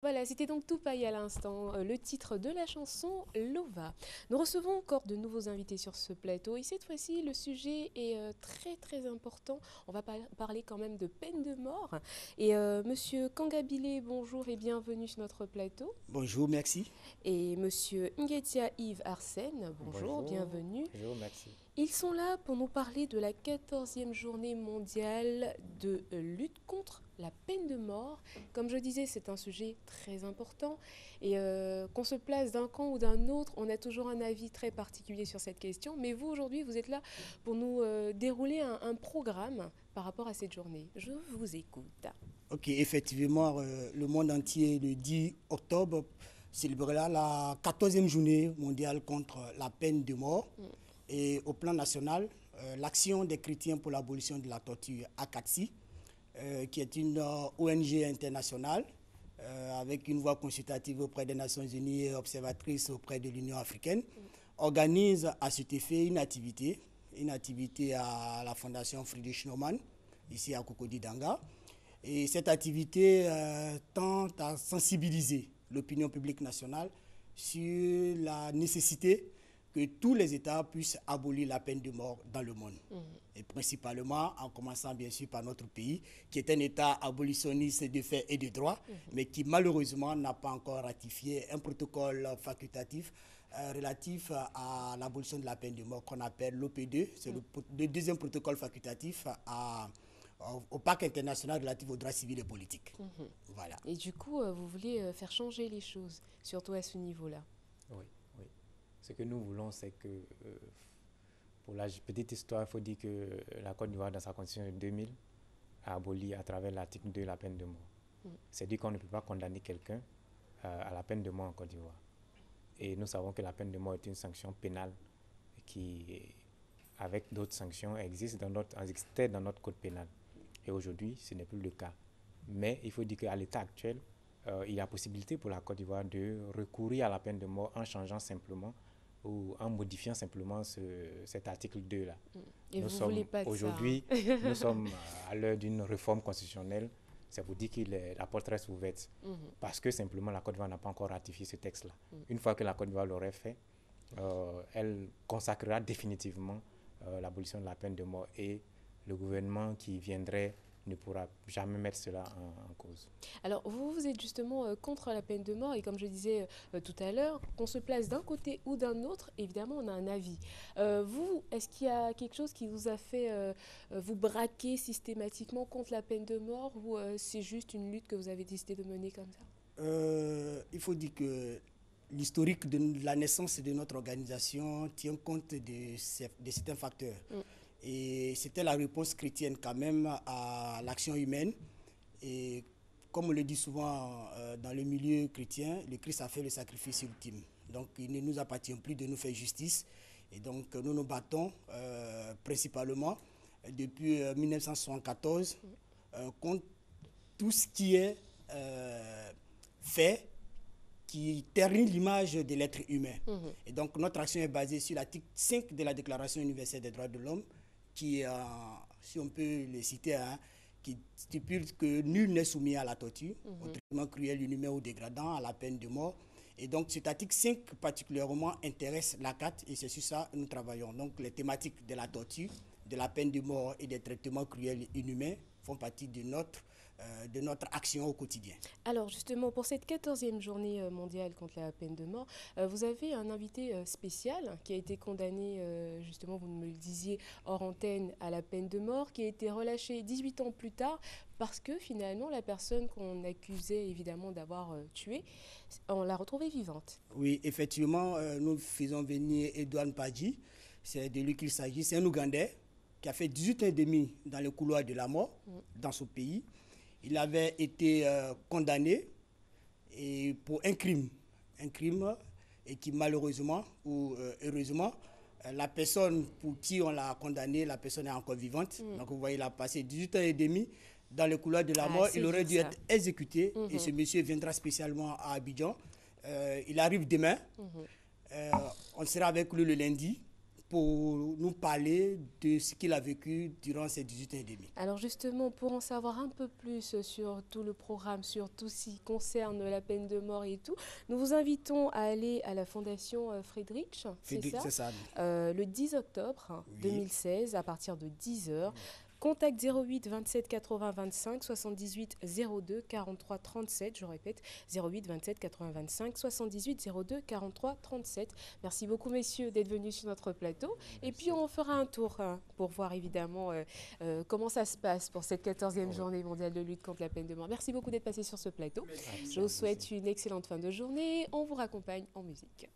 Voilà, c'était donc Tupac à l'instant, le titre de la chanson Lova. Nous recevons encore de nouveaux invités sur ce plateau et cette fois-ci le sujet est très important. On va parler quand même de peine de mort. Et Monsieur Kangabile, bonjour et bienvenue sur notre plateau. Bonjour, merci. Et Monsieur Nguetia Yves Arsène, bonjour, Bonjour, bienvenue. bonjour, merci. Ils sont là pour nous parler de la 14e journée mondiale de lutte contre la peine de mort. Comme je disais, c'est un sujet très important et qu'on se place d'un camp ou d'un autre, on a toujours un avis très particulier sur cette question. Mais vous, aujourd'hui, vous êtes là pour nous dérouler un programme par rapport à cette journée. Je vous écoute. Ok, effectivement, le monde entier, le 10 octobre, célébrera la 14e journée mondiale contre la peine de mort. Et au plan national, l'Action des chrétiens pour l'abolition de la torture, ACATSI, qui est une ONG internationale avec une voix consultative auprès des Nations Unies et observatrice auprès de l'Union africaine, organise à cet effet une activité à la Fondation Friedrich Naumann, ici à Cocody Danga. Et cette activité tend à sensibiliser l'opinion publique nationale sur la nécessité que tous les États puissent abolir la peine de mort dans le monde. Et principalement en commençant bien sûr par notre pays, qui est un État abolitionniste de fait et de droit, mais qui malheureusement n'a pas encore ratifié un protocole facultatif relatif à l'abolition de la peine de mort qu'on appelle l'OP2. C'est le deuxième protocole facultatif au pacte international relatif aux droits civils et politiques. Voilà. Et du coup, vous voulez faire changer les choses, surtout à ce niveau-là. Oui, oui. Ce que nous voulons, c'est que, pour la petite histoire, il faut dire que la Côte d'Ivoire, dans sa constitution de 2000, a aboli à travers l'article 2 la peine de mort. C'est-à-dire qu'on ne peut pas condamner quelqu'un à la peine de mort en Côte d'Ivoire. Et nous savons que la peine de mort est une sanction pénale qui, avec d'autres sanctions, existait dans notre code pénal. Et aujourd'hui, ce n'est plus le cas. Mais il faut dire qu'à l'état actuel, il y a possibilité pour la Côte d'Ivoire de recourir à la peine de mort en changeant simplement ou en modifiant simplement cet article 2-là. Et vous voulez pas de ça, aujourd'hui, nous sommes à l'heure d'une réforme constitutionnelle. C'est pour dire que la porte reste ouverte. Parce que simplement la Côte d'Ivoire n'a pas encore ratifié ce texte-là. Une fois que la Côte d'Ivoire l'aurait fait, elle consacrera définitivement l'abolition de la peine de mort et le gouvernement qui viendrait ne pourra jamais mettre cela en cause. Alors, vous êtes justement contre la peine de mort et comme je disais tout à l'heure, qu'on se place d'un côté ou d'un autre, évidemment, on a un avis. Vous, est-ce qu'il y a quelque chose qui vous a fait vous braquer systématiquement contre la peine de mort ou c'est juste une lutte que vous avez décidé de mener comme ça? Il faut dire que l'historique de la naissance de notre organisation tient compte de certains facteurs. Et c'était la réponse chrétienne quand même à l'action humaine. Et comme on le dit souvent dans le milieu chrétien, le Christ a fait le sacrifice ultime. Donc il ne nous appartient plus de nous faire justice. Et donc nous nous battons principalement depuis 1974 contre tout ce qui est fait qui ternit l'image de l'être humain. Et donc notre action est basée sur l'article 5 de la Déclaration universelle des droits de l'homme qui, si on peut le citer, qui stipule que nul n'est soumis à la torture, au traitement cruel, inhumain ou dégradant, à la peine de mort. Et donc cet article 5 particulièrement intéresse la CAT et c'est sur ça que nous travaillons. Donc les thématiques de la torture, de la peine de mort et des traitements cruels et inhumains font partie de notre action au quotidien. Alors justement, pour cette 14e journée mondiale contre la peine de mort, vous avez un invité spécial qui a été condamné, justement, vous me le disiez, hors antenne à la peine de mort, qui a été relâché 18 ans plus tard parce que finalement, la personne qu'on accusait évidemment d'avoir tué, on l'a retrouvée vivante. Oui, effectivement, nous faisons venir Edouard Padji, c'est de lui qu'il s'agit, c'est un Ougandais qui a fait 18 ans et demi dans le couloir de la mort, dans son pays. Il avait été condamné pour un crime et qui malheureusement ou heureusement, la personne pour qui on l'a condamné, la personne est encore vivante. Donc vous voyez, il a passé 18 ans et demi dans le couloir de la mort. Il aurait dû être exécuté et ce monsieur viendra spécialement à Abidjan. Il arrive demain. On sera avec lui le lundi pour nous parler de ce qu'il a vécu durant ces 18 ans et demi. Alors justement, pour en savoir un peu plus sur tout le programme, sur tout ce qui concerne la peine de mort et tout, nous vous invitons à aller à la Fondation Friedrich, C'est ça. le 10 octobre Oui. 2016 à partir de 10 heures. Contact 08 27 80 25 78 02 43 37. Je répète, 08 27 80 25 78 02 43 37. Merci beaucoup, messieurs, d'être venus sur notre plateau. Et puis, on fera un tour pour voir évidemment comment ça se passe pour cette 14e journée mondiale de lutte contre la peine de mort. Merci beaucoup d'être passé sur ce plateau. Je vous souhaite une excellente fin de journée. On vous raccompagne en musique.